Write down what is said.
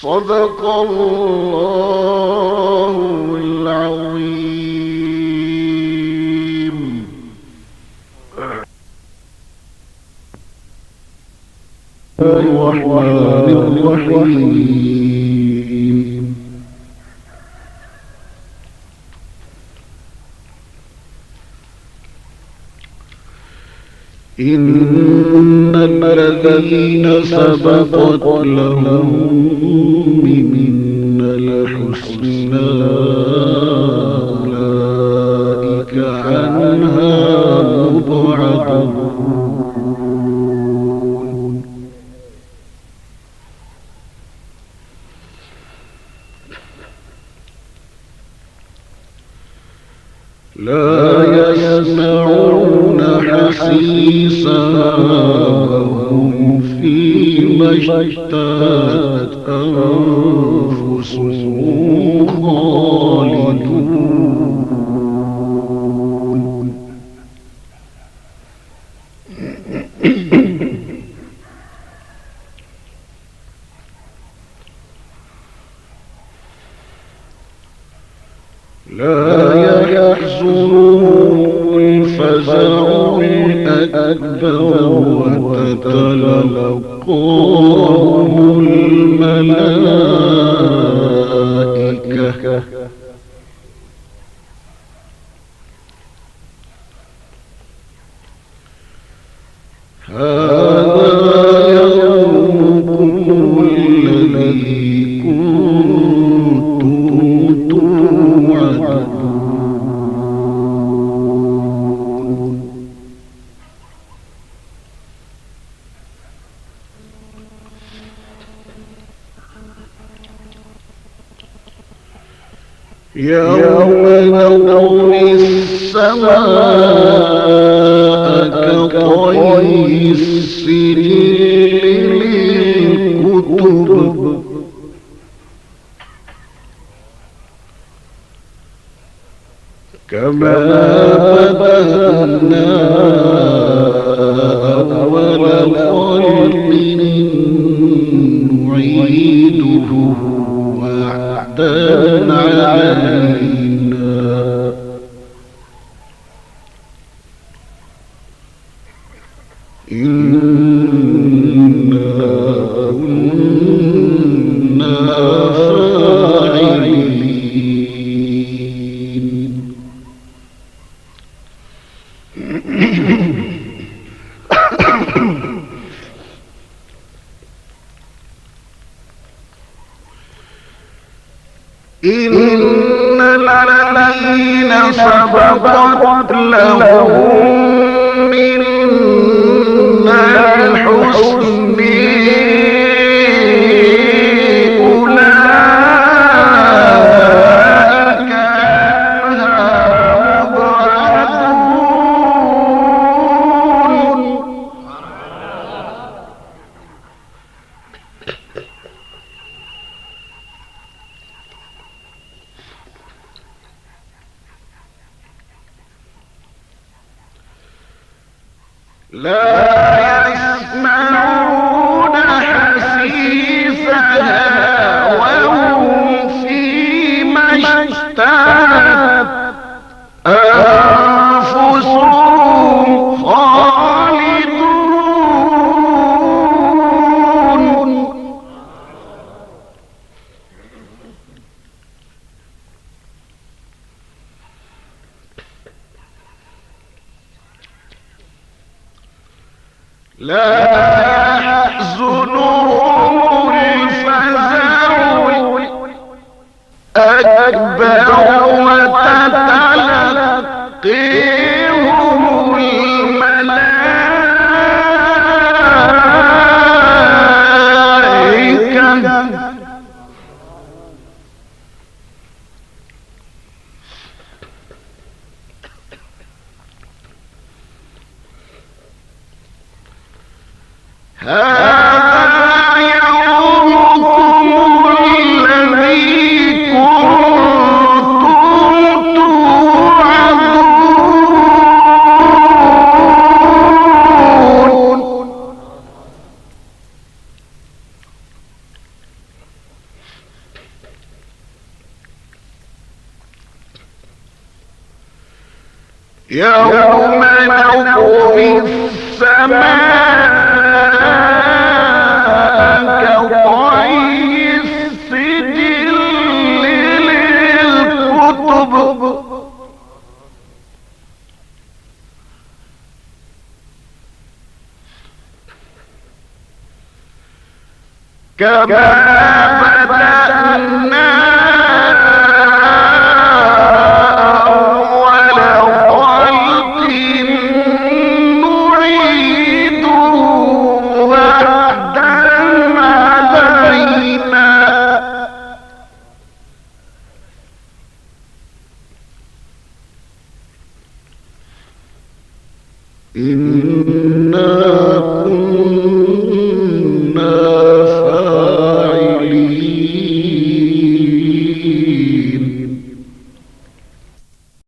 صدق الله العظيم. الرحمن الرحيم. إن الذين سبقت لهم منا الحسنى أولئك عنها مبعدون. لا يسمعون حسيسها وهم فيما اشتهت أنفسهم خالدون. لا يحزنهم الفزع الأكبر وتتلقاهم الملائكة هذا يومكم الذي كنتم توعدون. يوم نطوي السماء كطي السجل للكتب كما بدأنا أول خلق نعيده وعدا علينا إنا كنا فاعلين. إن الذين سبقت لهم منا الحسن أولئك عنها مبعدون. لا يسمعون حسيسها وهم فيما اشتهت أنفسهم خالدون. لا يحزنهم الفزع الأكبر وتتلقيهم الملائكة هذا يومكم الذي كنتم توعدون. يوم نطوي السماء كطي السجل للكتب كما بدأنا أول خلق نعيده وعدا علينا إن